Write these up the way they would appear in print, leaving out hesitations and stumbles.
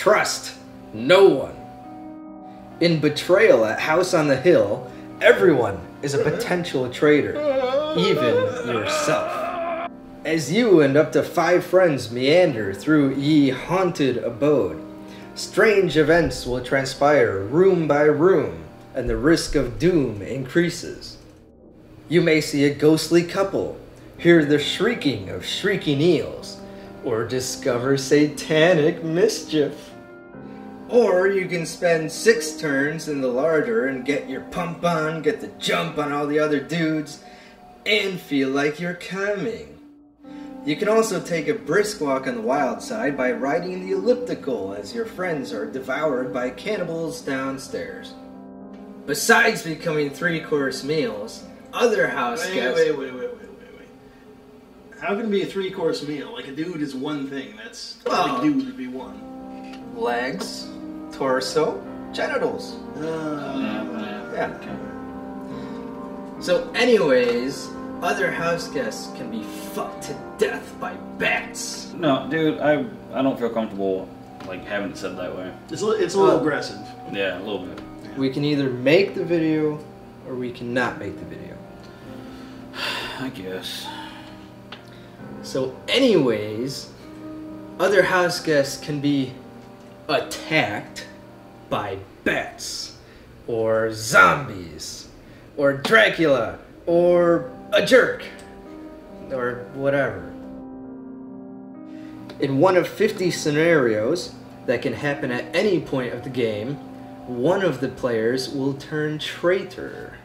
Trust no one. In Betrayal at House on the Hill, everyone is a potential traitor, even yourself. As you and up to 5 friends meander through ye haunted abode, strange events will transpire room by room, and the risk of doom increases. You may see a ghostly couple, hear the shrieking of shrieking eels, or discover satanic mischief. Or you can spend 6 turns in the larder and get your pump on, get the jump on all the other dudes, and feel like you're coming. You can also take a brisk walk on the wild side by riding the elliptical as your friends are devoured by cannibals downstairs. Besides becoming 3-course meals, other house guests... Wait. How can it be a 3-course meal? Like, a dude is one thing. That's... Like, dude would be one. Legs, torso, genitals. Yeah. So anyways, other house guests can be fucked to death by bats. No, dude, I don't feel comfortable, like, having it said that way. It's a little aggressive. Yeah, a little bit. We can either make the video, or we cannot make the video. I guess. So anyways, other house guests can be attacked by bats, or zombies, or Dracula, or a jerk, or whatever. In one of 50 scenarios that can happen at any point of the game, one of the players will turn traitor,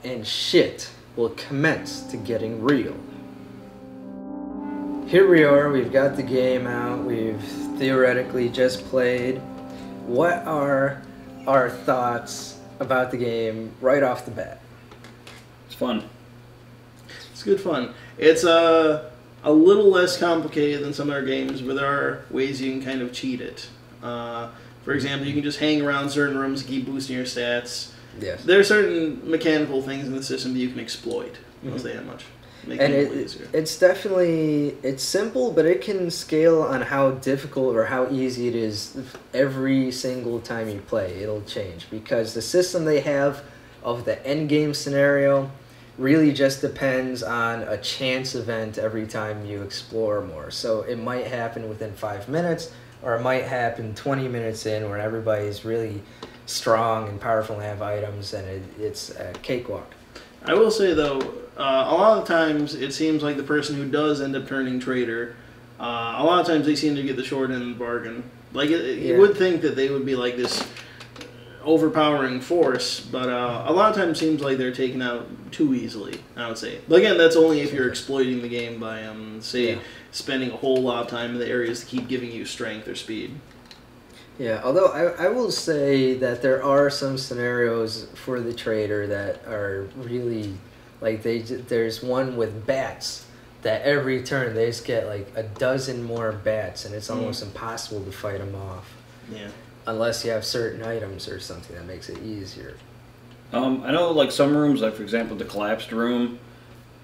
and shit will commence to getting real. Here we are, we've got the game out, we've theoretically just played. What are our thoughts about the game right off the bat? It's fun. It's good fun. It's a little less complicated than some other games, but there are ways you can kind of cheat it. For example, you can just hang around certain rooms and keep boosting your stats. Yes. There are certain mechanical things in the system that you can exploit. I'll say that much. Make and it easier. It's definitely, it's simple, but it can scale on how difficult or how easy it is every single time you play. It'll change because the system they have of the end game scenario really just depends on a chance event every time you explore more. So it might happen within 5 minutes, or it might happen 20 minutes in where everybody's really strong and powerful and have items, and it's a cakewalk. I will say, though, a lot of times it seems like the person who does end up turning traitor, a lot of times they seem to get the short end of the bargain. Like, you would think that they would be like this overpowering force, but a lot of times it seems like they're taken out too easily, I would say. But again, that's only if you're exploiting the game by, say, spending a whole lot of time in the areas to keep giving you strength or speed. Yeah, although I will say that there are some scenarios for the traitor that are really, like, there's one with bats that every turn they just get like a dozen more bats, and it's almost impossible to fight them off. Yeah. Unless you have certain items or something that makes it easier. I know, like, some rooms, like, for example, the collapsed room,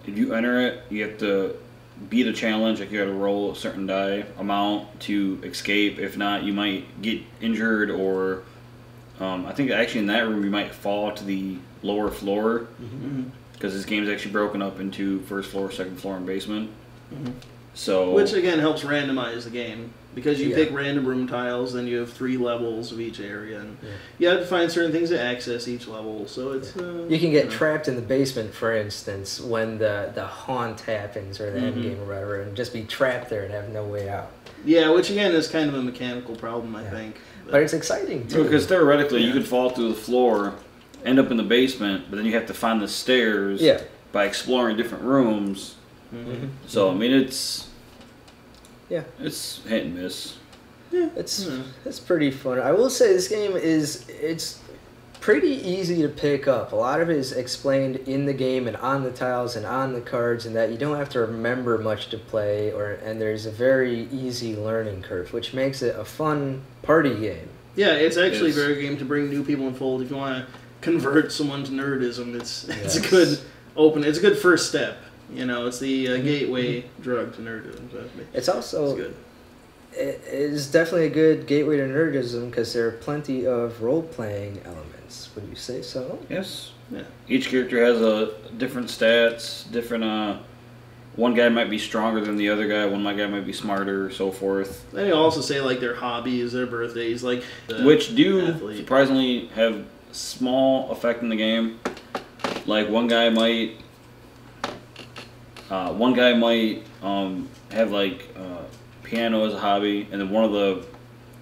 if you enter it, you have to beat a challenge, like you got to roll a certain die amount to escape. If not, you might get injured, or I think actually in that room you might fall to the lower floor, because this game's actually broken up into first floor, second floor, and basement. So, which again helps randomize the game, because you pick random room tiles, then you have 3 levels of each area, and you have to find certain things to access each level. So it's you can get trapped in the basement, for instance, when the haunt happens or the end game or whatever, and just be trapped there and have no way out. Yeah, which again is kind of a mechanical problem, I think. But it's exciting too, because theoretically you could fall through the floor, end up in the basement, but then you have to find the stairs by exploring different rooms. So I mean, it's hit and miss. Yeah, it's pretty fun. I will say this game it's pretty easy to pick up. A lot of it is explained in the game and on the tiles and on the cards, and that you don't have to remember much to play, and there's a very easy learning curve, which makes it a fun party game. Yeah, it's actually a very good game to bring new people in fold. If you want to convert someone to nerdism, it's a good it's a good first step. You know, it's the gateway drug to nerdism. So it's also good. it is definitely a good gateway to nerdism because there are plenty of role-playing elements. Would you say so? Yes. Yeah. Each character has a different stats, different. One guy might be stronger than the other guy. One guy might be smarter, so forth. Then you also say like their hobbies, their birthdays, like which do athlete. surprisingly have small effect in the game. Like one guy might have like piano as a hobby, and then one of the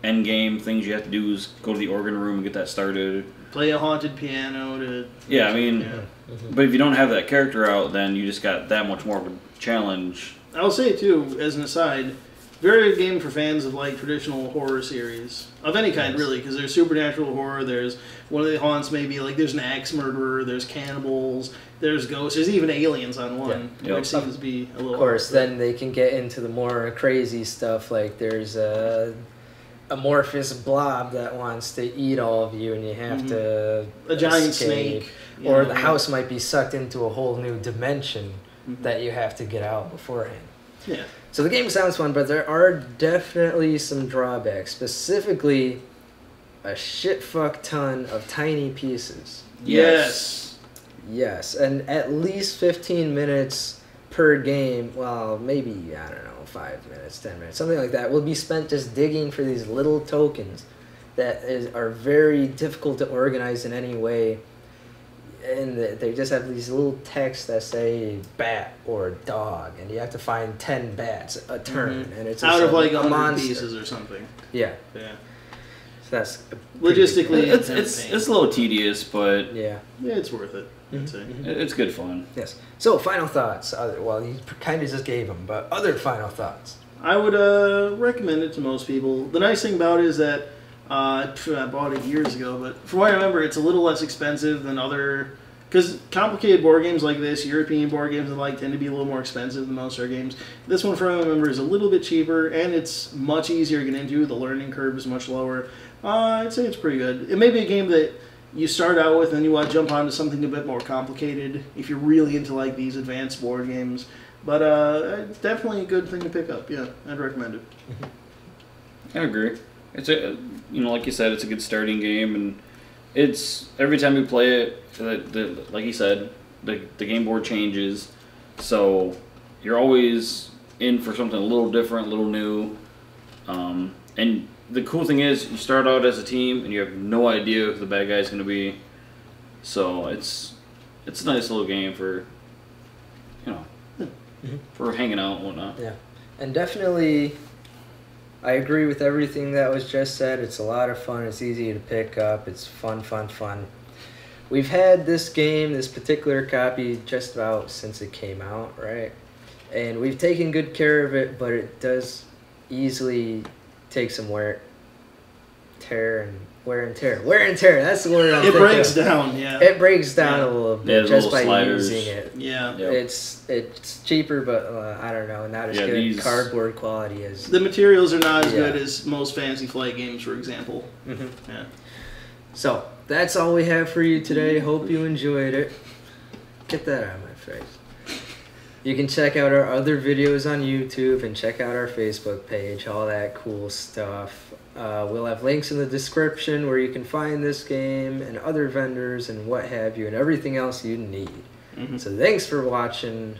end game things you have to do is go to the organ room and get that started. Play a haunted piano to. Yeah, I mean, but if you don't have that character out, then you just got that much more of a challenge. I'll say too, as an aside, very good game for fans of like traditional horror series of any kind, really, because there's supernatural horror. There's one of the haunts, maybe like there's an axe murderer, there's cannibals, there's ghosts, there's even aliens on one, which seems to be a little. Of course, then they can get into the more crazy stuff. Like there's a amorphous blob that wants to eat all of you, and you have to a giant escape. snake, or the house might be sucked into a whole new dimension that you have to get out beforehand. Yeah. So the game sounds fun, but there are definitely some drawbacks. Specifically, a shit fuck ton of tiny pieces. Yes. Yes, and at least 15 minutes per game. Well, maybe, I don't know, 5 minutes, 10 minutes, something like that, will be spent just digging for these little tokens that are very difficult to organize in any way. And they just have these little texts that say bat or dog, and you have to find 10 bats a turn, and it's out of like a 100 monster. pieces or something. Yeah. Yeah. So that's Logistically, It's a little tedious, but yeah, it's worth it. I'd say. it's good fun. Yes. So final thoughts. Well, you kind of just gave them, but other final thoughts. I would recommend it to most people. The nice thing about it is that I bought it years ago, but from what I remember, it's a little less expensive than other. Because complicated board games like this, European board games and like tend to be a little more expensive than most of our games. This one, from what I remember, is a little bit cheaper, and it's much easier to get into. The learning curve is much lower. I'd say it's pretty good. It may be a game that you start out with and you want to jump onto something a bit more complicated if you're really into like these advanced board games. But definitely a good thing to pick up. Yeah, I'd recommend it. I agree. It's like you said, it's a good starting game, and it's every time you play it, like you said, the game board changes, so you're always in for something a little different, a little new. And the cool thing is, you start out as a team, and you have no idea who the bad guy's going to be. So it's a nice little game for for hanging out and whatnot. Yeah, and definitely, I agree with everything that was just said. It's a lot of fun. It's easy to pick up. It's fun. We've had this game, this particular copy, just about since it came out, right? And we've taken good care of it, but it does easily take some wear and tear. That's the word I'm thinking. It breaks down, yeah. It breaks down a little bit just by sliders. using it. Yeah. Yep. It's cheaper, but I don't know, not as good cardboard quality as... The materials are not as good as most Fantasy Flight games, for example. Yeah. So, that's all we have for you today. Hope you enjoyed it. Get that out of my face. You can check out our other videos on YouTube and check out our Facebook page, all that cool stuff. We'll have links in the description where you can find this game and other vendors and what have you and everything else you need. So thanks for watching.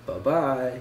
Bye-bye.